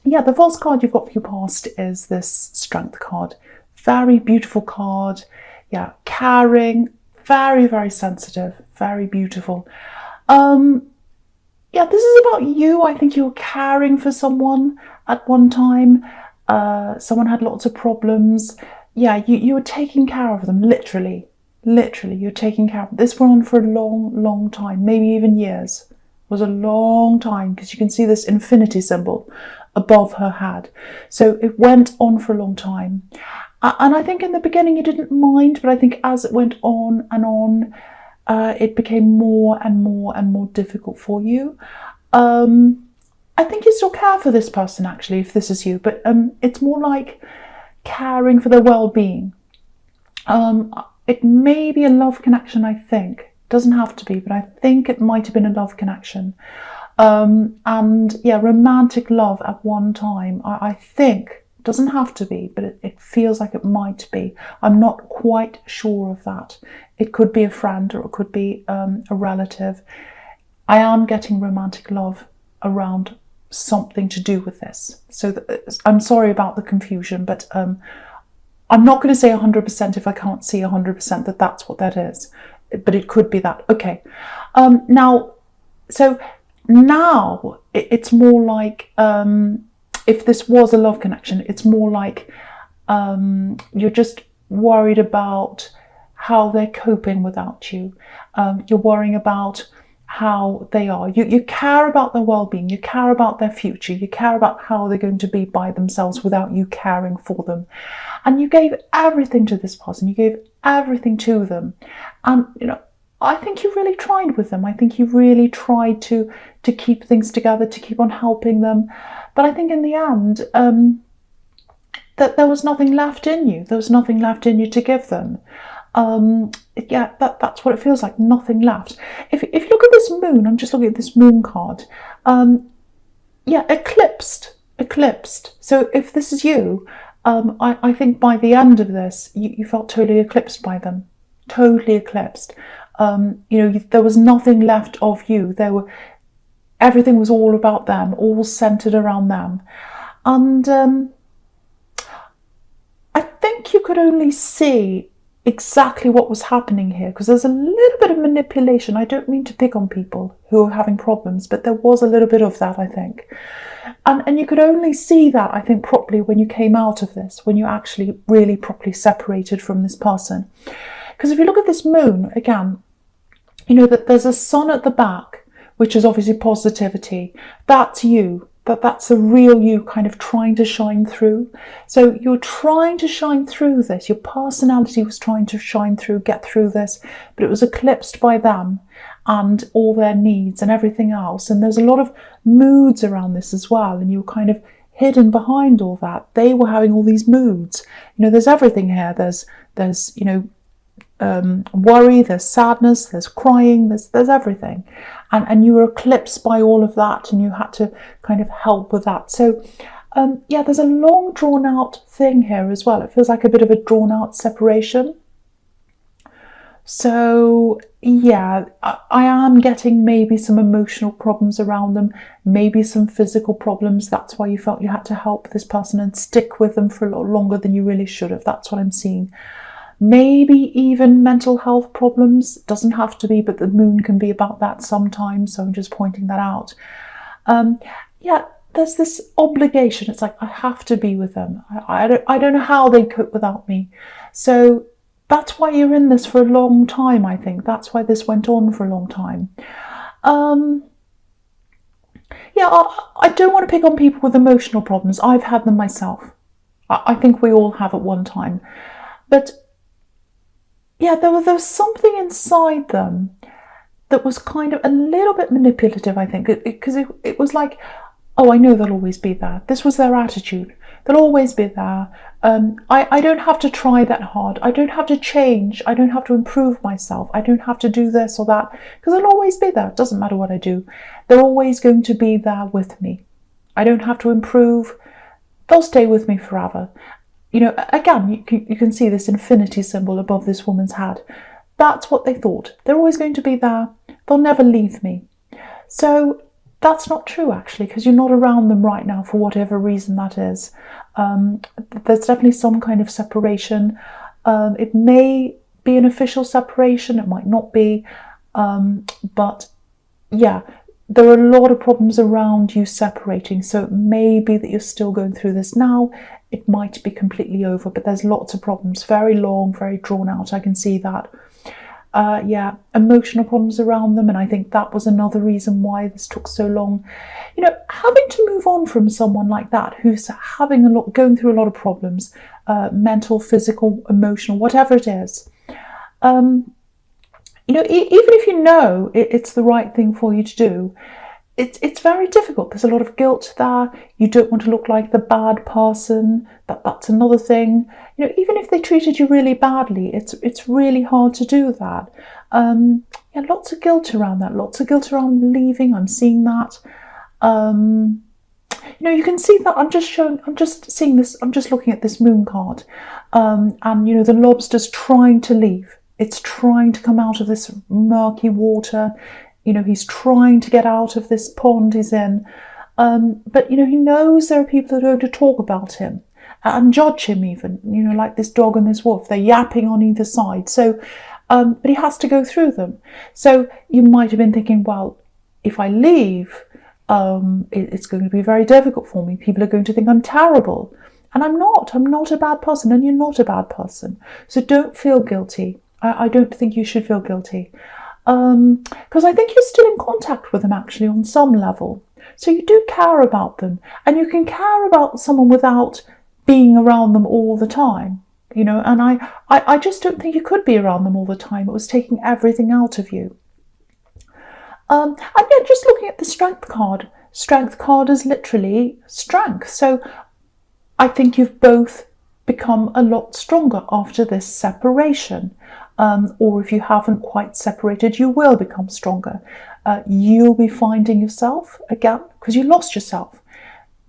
yeah, the false card you've got for your past is this Strength card. Very beautiful card. Yeah, caring, very, very sensitive, very beautiful. Yeah, this is about you. I think you were caring for someone at one time. Someone had lots of problems. Yeah, you were taking care of them, literally. Literally, you're taking care of them. This went on for a long, long time, maybe even years. It was a long time, because you can see this infinity symbol above her head. So it went on for a long time. And I think in the beginning you didn't mind, but I think as it went on and on, it became more and more and more difficult for you. I think you still care for this person, actually, if this is you, but it's more like caring for their well-being. It may be a love connection, I think. It doesn't have to be, but I think it might have been a love connection. And yeah, romantic love at one time, I think. Doesn't have to be, but it feels like it might be. I'm not quite sure of that. It could be a friend, or it could be a relative. I am getting romantic love around something to do with this. So I'm sorry about the confusion, but I'm not going to say 100% if I can't see 100% that that's what that is. But it could be that. Okay. Now it's more like... if this was a love connection, it's more like you're just worried about how they're coping without you. You're worrying about how they are. You care about their well-being. You care about their future. You care about how they're going to be by themselves without you caring for them. And you gave everything to this person. You gave everything to them. And, I think you really tried with them. I think you really tried to keep things together, to keep on helping them. But I think in the end, that there was nothing left in you. There was nothing left in you to give them. Yeah, that's what it feels like, nothing left. If you look at this moon, I'm just looking at this moon card. Yeah, eclipsed. So if this is you, I think by the end of this, you felt totally eclipsed by them. Totally eclipsed. There was nothing left of you. Everything was all about them, all centered around them. And I think you could only see exactly what was happening here, because there's a little bit of manipulation. I don't mean to pick on people who are having problems, but there was a little bit of that, I think. And you could only see that, I think, properly when you came out of this, when you actually really properly separated from this person. Because if you look at this moon, again, that there's a sun at the back, which is obviously positivity. That's you. That's a real you kind of trying to shine through. So you're trying to shine through this. Your personality was trying to shine through, get through this, but it was eclipsed by them and all their needs and everything else. And there's a lot of moods around this as well. And you were kind of hidden behind all that. They were having all these moods. There's everything here. There's worry, there's sadness, there's crying, there's everything. And you were eclipsed by all of that, and you had to kind of help with that. So yeah, there's a long drawn out thing here as well. It feels like a bit of a drawn out separation. So yeah, I am getting maybe some emotional problems around them, maybe some physical problems. That's why you felt you had to help this person and stick with them for a lot longer than you really should have. That's what I'm seeing. Maybe even mental health problems. Doesn't have to be, but the moon can be about that sometimes. So I'm just pointing that out. Yeah, there's this obligation. It's like, I have to be with them. I don't know how they cope without me. So that's why you're in this for a long time, I think. That's why this went on for a long time. Yeah, I don't want to pick on people with emotional problems. I've had them myself. I think we all have at one time. But yeah, there was something inside them that was kind of a little bit manipulative, I think, because it was like, oh, I know they'll always be there. This was their attitude. They'll always be there. I don't have to try that hard. I don't have to change. I don't have to improve myself. I don't have to do this or that, because they'll always be there. It doesn't matter what I do. They're always going to be there with me. I don't have to improve. They'll stay with me forever. Again, you can see this infinity symbol above this woman's head. That's what they thought. They're always going to be there. They'll never leave me. So That's not true, actually, because you're not around them right now for whatever reason that is. There's definitely some kind of separation. It may be an official separation, it might not be, but yeah, there are a lot of problems around you separating, so it may be that you're still going through this now. It might be completely over, but there's lots of problems, very long, very drawn out. I can see that. Yeah, emotional problems around them, and I think that was another reason why this took so long. You know, having to move on from someone like that who's going through a lot of problems, mental, physical, emotional, whatever it is. You know, even if you know it's the right thing for you to do, it's very difficult. There's a lot of guilt there. You don't want to look like the bad person. That's another thing. You know, even if they treated you really badly, it's really hard to do that. Yeah, lots of guilt around that. Lots of guilt around leaving. I'm seeing that. You know, you can see that. I'm just seeing this. I'm just looking at this moon card, and you know, the lobster's trying to leave. It's trying to come out of this murky water. You know, he's trying to get out of this pond he's in. But, you know, he knows there are people that are going to talk about him and judge him even, you know, like this dog and this wolf. They're yapping on either side. So, but he has to go through them. So you might have been thinking, well, if I leave, it's going to be very difficult for me. People are going to think I'm terrible. And I'm not. I'm not a bad person, and you're not a bad person. So don't feel guilty. I don't think you should feel guilty. Because I think you're still in contact with them, actually, on some level. So you do care about them, and you can care about someone without being around them all the time, you know, and I just don't think you could be around them all the time. It was taking everything out of you. And yeah, just looking at the strength card is literally strength. So I think you've both become a lot stronger after this separation. Or if you haven't quite separated, you will become stronger. You'll be finding yourself again, because you lost yourself.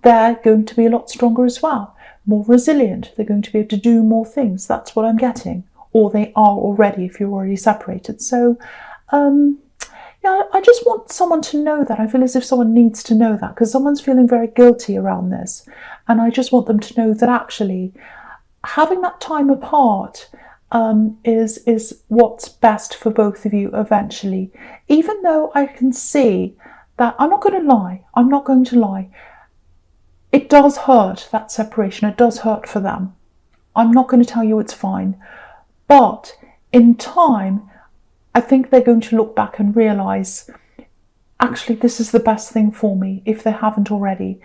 They're going to be a lot stronger as well, more resilient. They're going to be able to do more things. That's what I'm getting. Or they are already, if you're already separated. So, yeah, I just want someone to know that. I feel as if someone needs to know that, because someone's feeling very guilty around this. And I just want them to know that actually having that time apart is what's best for both of you eventually. Even though I can see that, I'm not going to lie, it does hurt, that separation. It does hurt for them. I'm not going to tell you it's fine. But in time, I think they're going to look back and realise, actually, this is the best thing for me, if they haven't already.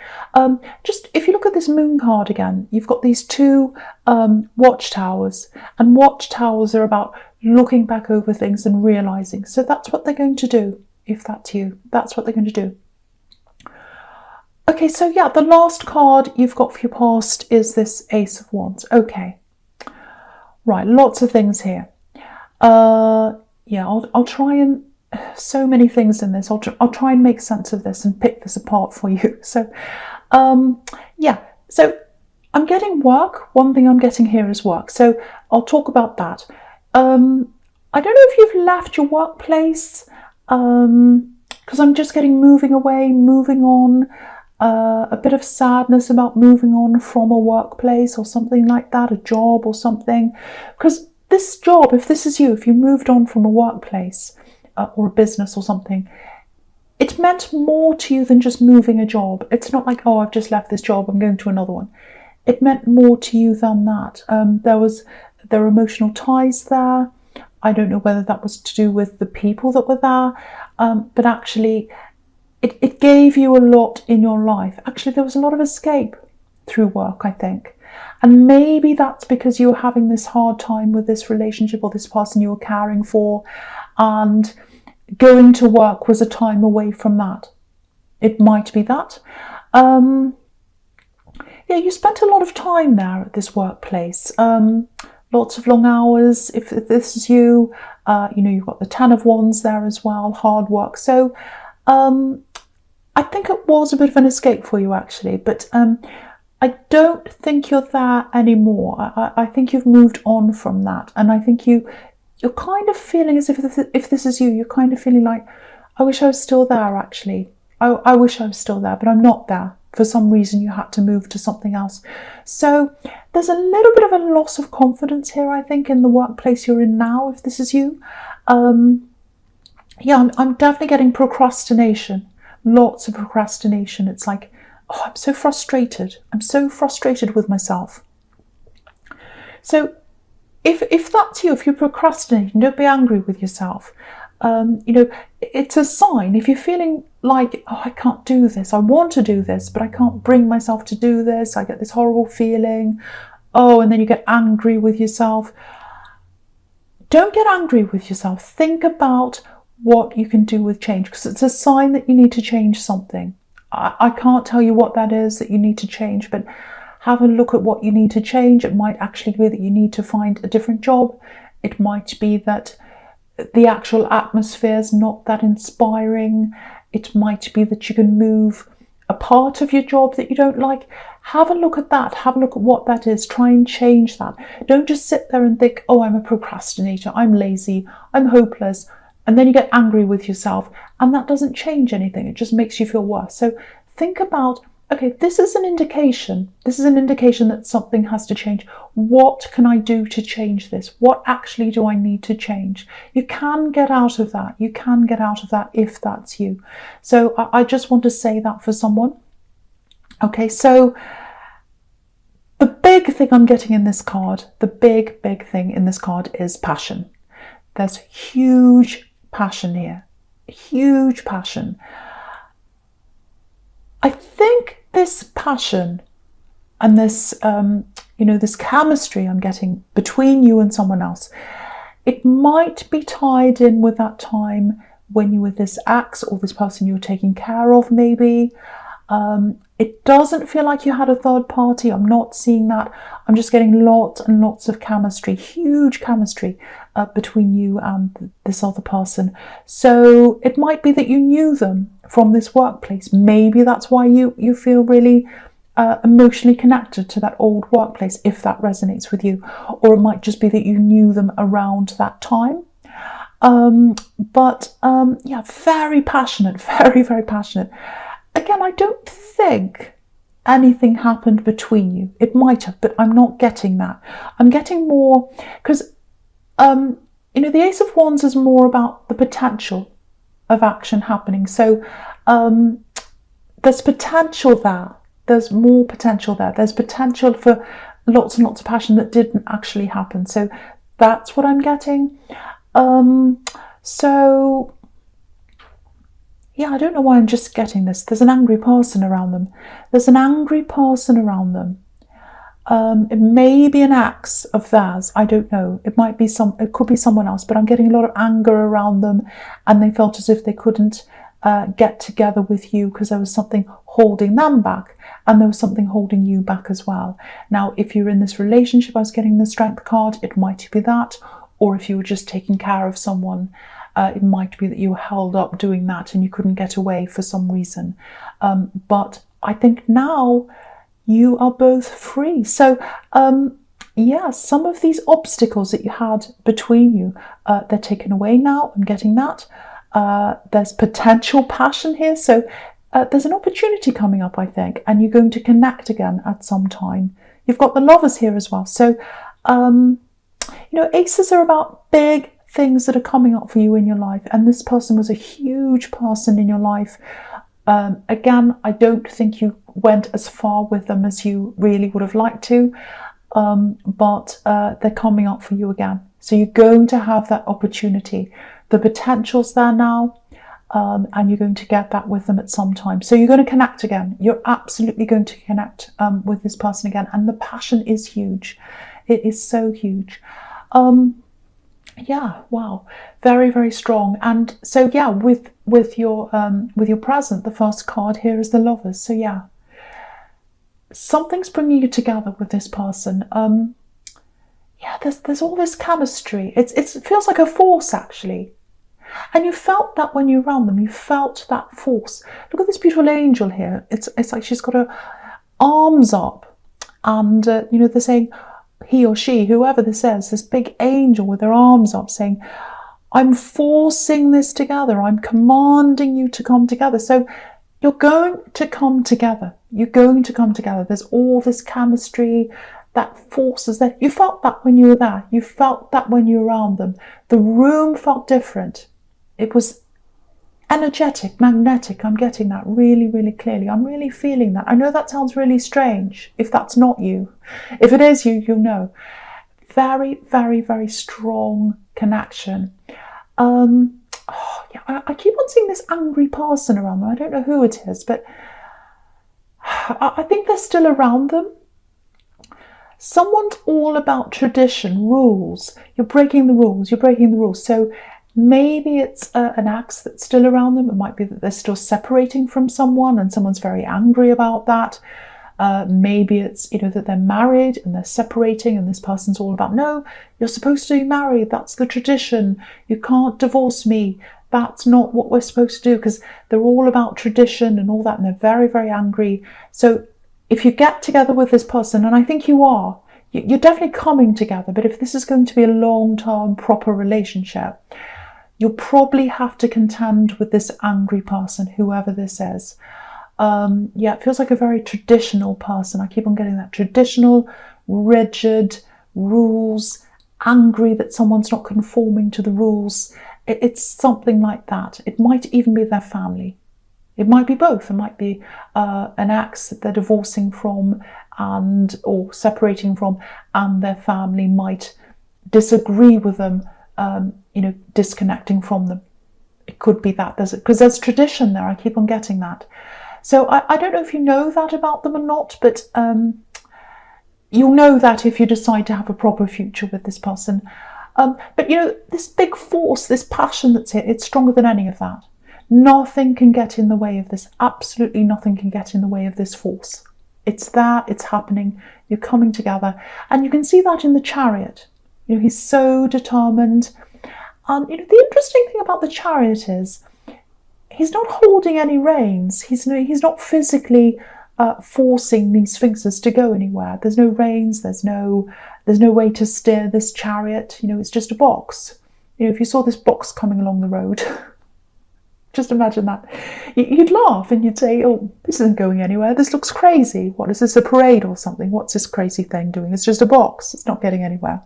Just if you look at this moon card again, you've got these two watchtowers, and watchtowers are about looking back over things and realising. So that's what they're going to do, if that's you. That's what they're going to do. Okay, so yeah, the last card you've got for your past is this Ace of Wands. Okay, right, lots of things here. Yeah, I'll try and... so many things in this. I'll try and make sense of this and pick this apart for you. So, yeah. So I'm getting work. One thing I'm getting here is work. So I'll talk about that. I don't know if you've left your workplace, because I'm just getting moving away, moving on. A bit of sadness about moving on from a workplace or something like that, a job or something. Because this job, if this is you, if you moved on from a workplace, or a business or something, it meant more to you than just moving a job. It's not like, oh, I've just left this job, I'm going to another one. It meant more to you than that. There were emotional ties there. I don't know whether that was to do with the people that were there, but actually it gave you a lot in your life. Actually, there was a lot of escape through work, I think. And maybe that's because you were having this hard time with this relationship or this person you were caring for, and going to work was a time away from that. It might be that. Yeah, you spent a lot of time there at this workplace. Lots of long hours. If this is you, you know, you've got the Ten of Wands there as well, hard work. So I think it was a bit of an escape for you, actually. But I don't think you're there anymore. I think you've moved on from that. And I think you're kind of feeling as if this is you, you're kind of feeling like, I wish I was still there, actually. I wish I was still there, but I'm not there. For some reason, you had to move to something else. So there's a little bit of a loss of confidence here, I think, in the workplace you're in now, if this is you. Yeah, I'm definitely getting procrastination. Lots of procrastination. It's like, oh, I'm so frustrated. I'm so frustrated with myself. So if that's you, if you're procrastinating, don't be angry with yourself. It's a sign. If you're feeling like, oh, I can't do this, I want to do this, but I can't bring myself to do this, I get this horrible feeling, oh, and then you get angry with yourself. Don't get angry with yourself. Think about what you can do with change, because it's a sign that you need to change something. I can't tell you what that is that you need to change, but have a look at what you need to change. It might actually be that you need to find a different job. It might be that the actual atmosphere is not that inspiring. It might be that you can move a part of your job that you don't like. Have a look at that. Have a look at what that is. Try and change that. Don't just sit there and think, oh, I'm a procrastinator, I'm lazy, I'm hopeless. And then you get angry with yourself, and that doesn't change anything. It just makes you feel worse. So think about, okay, this is an indication. This is an indication that something has to change. What can I do to change this? What actually do I need to change? You can get out of that. You can get out of that if that's you. So I just want to say that for someone. Okay, so the big thing I'm getting in this card, the big thing in this card is passion. There's huge passion here. Huge passion. I think this passion and this, this chemistry I'm getting between you and someone else, it might be tied in with that time when you were this ex or this person you were taking care of, maybe. It doesn't feel like you had a third party. I'm not seeing that. I'm just getting lots and lots of chemistry, huge chemistry between you and this other person. So it might be that you knew them from this workplace. Maybe that's why you feel really emotionally connected to that old workplace, if that resonates with you. Or it might just be that you knew them around that time. Yeah, very passionate, very passionate. Again, I don't think anything happened between you. It might have, but I'm not getting that. I'm getting more, because, the Ace of Wands is more about the potential of action happening. So there's potential there. There's more potential there. There's potential for lots and lots of passion that didn't actually happen. So that's what I'm getting. Yeah, I don't know why I'm just getting this. There's an angry person around them. There's an angry person around them. It may be an ex of theirs. I don't know. It could be someone else, but I'm getting a lot of anger around them, and they felt as if they couldn't get together with you because there was something holding them back, and there was something holding you back as well. Now, if you're in this relationship, I was getting the Strength card, it might be that, or if you were just taking care of someone, it might be that you were held up doing that and you couldn't get away for some reason. But I think now you are both free. So yeah, some of these obstacles that you had between you, they're taken away now. I'm getting that. There's potential passion here. So there's an opportunity coming up, I think, and you're going to connect again at some time. You've got the Lovers here as well. So, aces are about big things that are coming up for you in your life, and this person was a huge person in your life. Again, I don't think you went as far with them as you really would have liked to, but they're coming up for you again. So you're going to have that opportunity. The potential's there now, and you're going to get that with them at some time. So you're going to connect again. You're absolutely going to connect with this person again, and the passion is huge. It is so huge. Yeah, wow, very, very strong. And so yeah, with your present, the first card here is the Lovers. So yeah, something's bringing you together with this person. Yeah, there's all this chemistry. It feels like a force, actually. And you felt that when you're around them. You felt that force. Look at this beautiful angel here. It's like she's got her arms up, and they're saying, he or she, whoever this is, this big angel with their arms up, saying, I'm forcing this together. I'm commanding you to come together. So You're going to come together. You're going to come together. There's all this chemistry, that force is there. You felt that when you were there. You felt that when you were around them. The room felt different. It was energetic, magnetic. I'm getting that really, really clearly. I'm really feeling that. I know that sounds really strange if that's not you. If it is you, you'll know. Very, very, very strong connection. I keep on seeing this angry person around them. I don't know who it is, but I think they're still around them. Someone's all about tradition, rules. You're breaking the rules. You're breaking the rules. So maybe it's an ex that's still around them. It might be that they're still separating from someone and someone's very angry about that. Maybe it's, that they're married and they're separating and this person's all about, no, you're supposed to be married. That's the tradition. You can't divorce me. That's not what we're supposed to do, because they're all about tradition and all that, and they're very, very angry. So if you get together with this person, and I think you are, you're definitely coming together, but if this is going to be a long-term, proper relationship, you'll probably have to contend with this angry person, whoever this is. It feels like a very traditional person. I keep on getting that traditional, rigid, rules, angry that someone's not conforming to the rules. It's something like that. It might even be their family. It might be both. It might be an ex that they're divorcing from or separating from, and their family might disagree with them, disconnecting from them. It could be that, because there's tradition there. I keep on getting that. So I don't know if you know that about them or not, but you'll know that if you decide to have a proper future with this person. But this big force, this passion that's here, it's stronger than any of that. Nothing can get in the way of this. Absolutely nothing can get in the way of this force. It's there, it's happening, you're coming together. And you can see that in the Chariot. He's so determined. And the interesting thing about the Chariot is he's not holding any reins. He's not physically forcing these sphinxes to go anywhere. There's no reins, there's no way to steer this chariot. It's just a box. If you saw this box coming along the road, just imagine that. You'd laugh and you'd say, oh, this isn't going anywhere. This looks crazy. What is this, a parade or something? What's this crazy thing doing? It's just a box. It's not getting anywhere.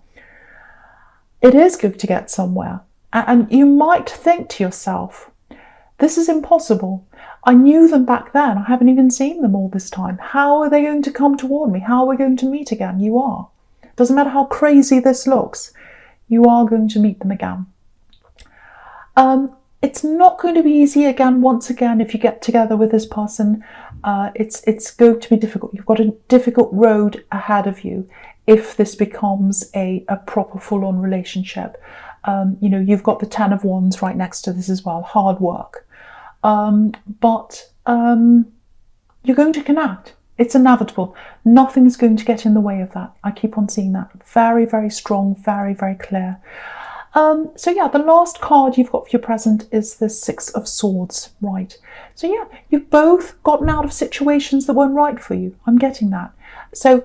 It is going to get somewhere. And you might think to yourself, this is impossible. I knew them back then. I haven't even seen them all this time. How are they going to come toward me? How are we going to meet again? You are. Doesn't matter how crazy this looks. You are going to meet them again. It's not going to be easy once again, if you get together with this person. It's going to be difficult. You've got a difficult road ahead of you if this becomes a proper full-on relationship. You've got the 10 of Wands right next to this as well. Hard work. But you're going to connect. It's inevitable. Nothing's going to get in the way of that. I keep on seeing that. Very, very strong, very, very clear. The last card you've got for your present is the Six of Swords, right? So you've both gotten out of situations that weren't right for you. I'm getting that. So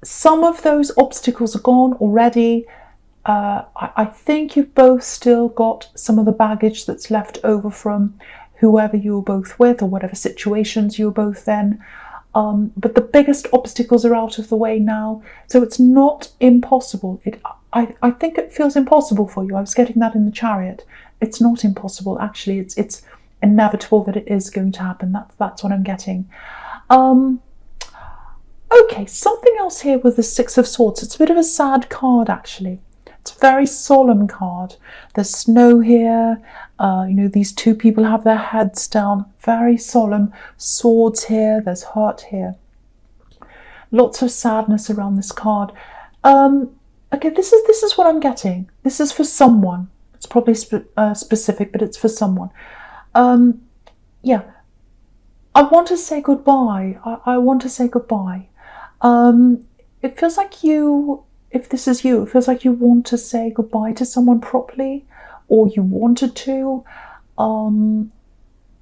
some of those obstacles are gone already. I think you've both still got some of the baggage that's left over from whoever you were both with or whatever situations you were both in. But the biggest obstacles are out of the way now. So it's not impossible. I think it feels impossible for you. I was getting that in the Chariot. It's not impossible. Actually, it's inevitable that it is going to happen. That's what I'm getting. Okay, something else here with the Six of Swords. It's a bit of a sad card, actually. It's a very solemn card. There's snow here. These two people have their heads down. Very solemn. Swords here. There's hurt here. Lots of sadness around this card. Okay, this is what I'm getting. This is for someone. It's probably specific, but it's for someone. I want to say goodbye. I want to say goodbye. It feels like if this is you, it feels like you want to say goodbye to someone properly, or you wanted to.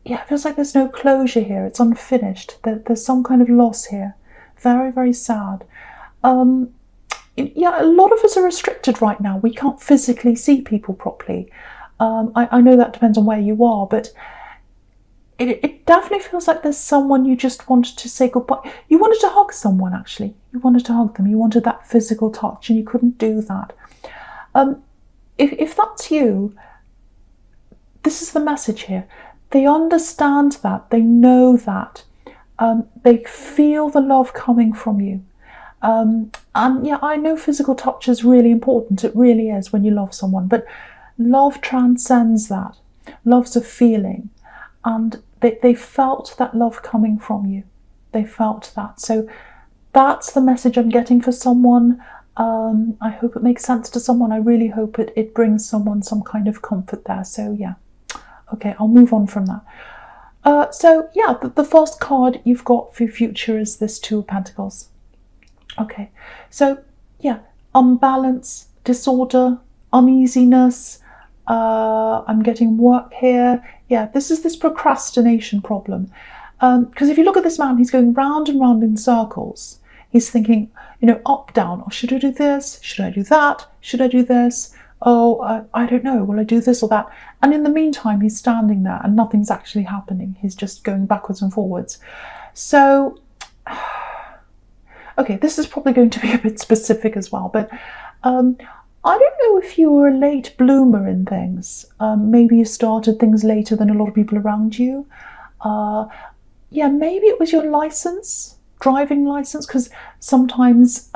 It feels like there's no closure here. It's unfinished. There's some kind of loss here. Very, very sad. A lot of us are restricted right now. We can't physically see people properly. I know that depends on where you are, but it definitely feels like there's someone you just wanted to say goodbye. You wanted to hug someone, actually. You wanted to hug them. You wanted that physical touch, and you couldn't do that. If that's you, this is the message here. They understand that. They know that. They feel the love coming from you. And yeah, I know physical touch is really important. It really is when you love someone. But love transcends that. Love's a feeling. And they felt that love coming from you. They felt that. So that's the message I'm getting for someone. I hope it makes sense to someone. I really hope it brings someone some kind of comfort there. So yeah. Okay, I'll move on from that. So yeah, the first card you've got for your future is this Two of Pentacles. Okay, so yeah, unbalance, disorder, uneasiness. I'm getting work here. Yeah, this is this procrastination problem. Because if you look at this man, he's going round and round in circles. He's thinking, up, down. Oh, should I do this? Should I do that? Should I do this? Oh, I don't know. Will I do this or that? And in the meantime, he's standing there and nothing's actually happening. He's just going backwards and forwards. So, okay, this is probably going to be a bit specific as well, but I don't know if you were a late bloomer in things. Maybe you started things later than a lot of people around you. Yeah, maybe it was your license, driving license, because sometimes,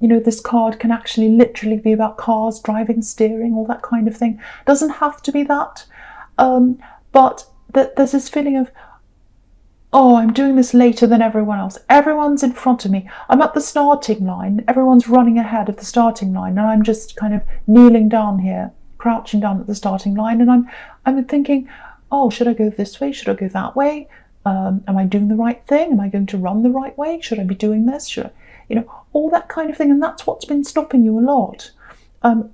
this card can actually literally be about cars, driving, steering, all that kind of thing. Doesn't have to be that. But there's this feeling of, oh, I'm doing this later than everyone else. Everyone's in front of me. I'm at the starting line. Everyone's running ahead of the starting line. And I'm just kind of kneeling down here, crouching down at the starting line. And I'm thinking, oh, should I go this way? Should I go that way? Am I doing the right thing? Am I going to run the right way? Should I be doing this? Should I, all that kind of thing. And that's what's been stopping you a lot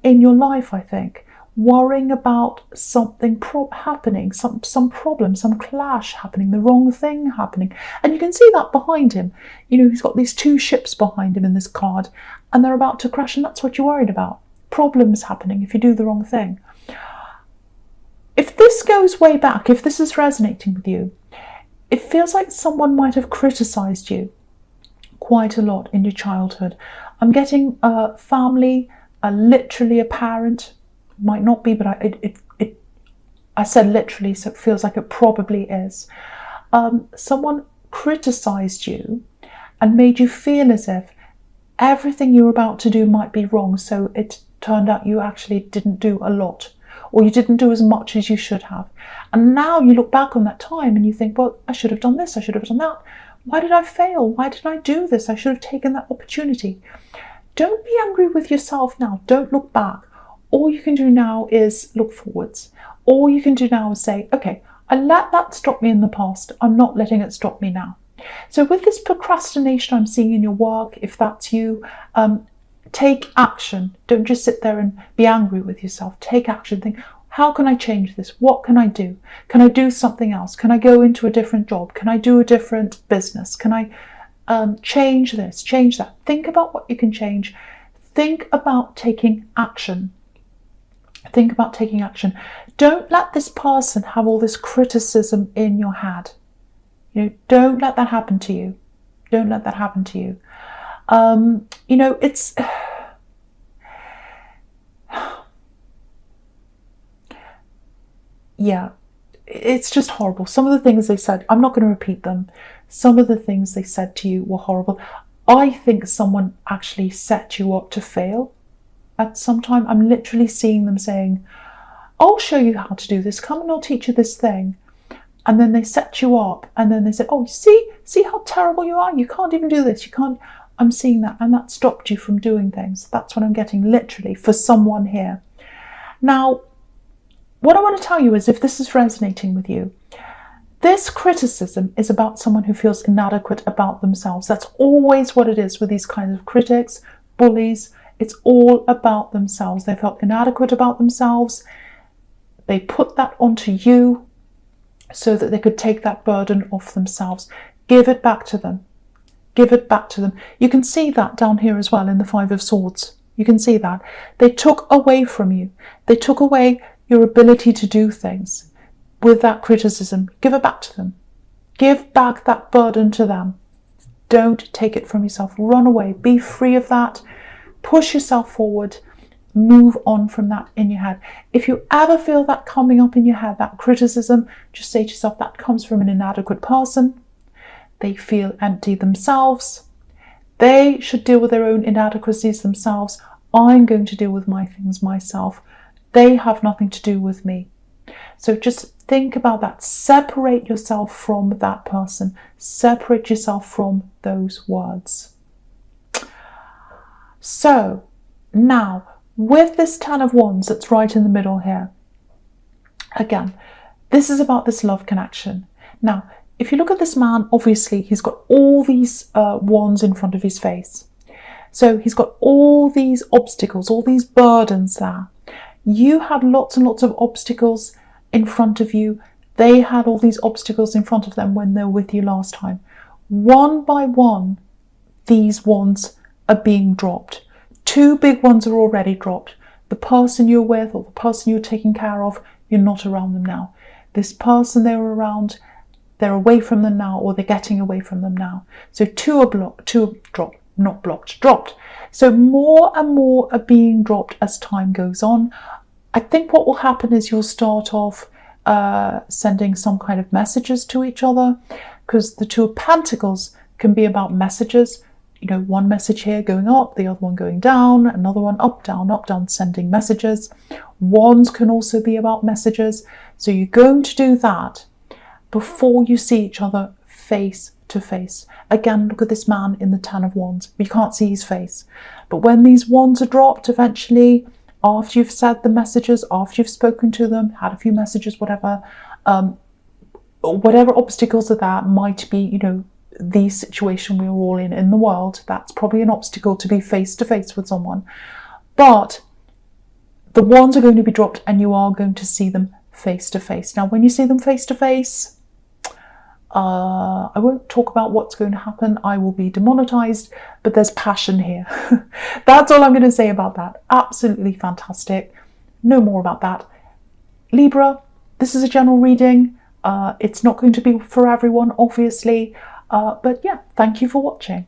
in your life, I think. Worrying about something happening, some problem, some clash happening, the wrong thing happening. And you can see that behind him. He's got these two ships behind him in this card, and they're about to crash, and that's what you're worried about. Problems happening if you do the wrong thing. If this goes way back, if this is resonating with you, it feels like someone might have criticized you quite a lot in your childhood. I'm getting a family, literally a parent. Might not be, but I said literally, so it feels like it probably is. Someone criticized you and made you feel as if everything you were about to do might be wrong. So it turned out you actually didn't do a lot, or you didn't do as much as you should have. And now you look back on that time and you think, well, I should have done this, I should have done that. Why did I fail? Why did I do this? I should have taken that opportunity. Don't be angry with yourself now. Don't look back. All you can do now is look forwards. All you can do now is say, okay, I let that stop me in the past. I'm not letting it stop me now. So with this procrastination I'm seeing in your work, if that's you, take action. Don't just sit there and be angry with yourself. Take action. Think, how can I change this? What can I do? Can I do something else? Can I go into a different job? Can I do a different business? Can I change this, change that? Think about what you can change. Think about taking action. Think about taking action. Don't let this person have all this criticism in your head. Don't let that happen to you. Don't let that happen to you. It's yeah, it's just horrible. Some of the things they said, I'm not going to repeat them. Some of the things they said to you were horrible. I think someone actually set you up to fail. At some time, I'm literally seeing them saying, I'll show you how to do this. Come and I'll teach you this thing. And then they set you up and then they said, oh, see how terrible you are? You can't even do this. You can't. I'm seeing that. And that stopped you from doing things. That's what I'm getting literally for someone here. Now, what I want to tell you is, if this is resonating with you, this criticism is about someone who feels inadequate about themselves. That's always what it is with these kinds of critics, bullies. It's all about themselves. They felt inadequate about themselves. They put that onto you so that they could take that burden off themselves. Give it back to them. Give it back to them. You can see that down here as well in the Five of Swords. You can see that. They took away from you. They took away your ability to do things. with that criticism, give it back to them. Give back that burden to them. Don't take it from yourself. Run away. Be free of that. Push yourself forward. Move on from that in your head. If you ever feel that coming up in your head, that criticism, just say to yourself, that comes from an inadequate person. They feel empty themselves. They should deal with their own inadequacies themselves. I'm going to deal with my things myself. They have nothing to do with me. So just think about that. Separate yourself from that person. Separate yourself from those words. So now, with this Ten of Wands that's right in the middle here, again, this is about this love connection. Now, if you look at this man, obviously he's got all these wands in front of his face. So he's got all these obstacles, all these burdens there. You had lots and lots of obstacles in front of you. They had all these obstacles in front of them when they were with you last time. One by one, these wands are being dropped. Two big ones are already dropped. The person you're with or the person you're taking care of, you're not around them now. This person they were around, they're away from them now, or they're getting away from them now. So two are dropped. So more and more are being dropped as time goes on. I think what will happen is you'll start off sending some kind of messages to each other, because the Two of Pentacles can be about messages. You know, one message here going up, the other one going down, another one up, down, sending messages. Wands can also be about messages. So you're going to do that before you see each other face to face. Again, look at this man in the Ten of Wands. You can't see his face. But when these wands are dropped, eventually, after you've said the messages, after you've spoken to them, had a few messages, whatever obstacles are there, might be, you know, the situation we're all in the world. That's probably an obstacle to be face to face with someone. But the wands are going to be dropped and you are going to see them face to face. Now, when you see them face to face, I won't talk about what's going to happen. I will be demonetized, but there's passion here. That's all I'm going to say about that. Absolutely fantastic. No more about that. Libra, this is a general reading. It's not going to be for everyone, obviously. But yeah, thank you for watching.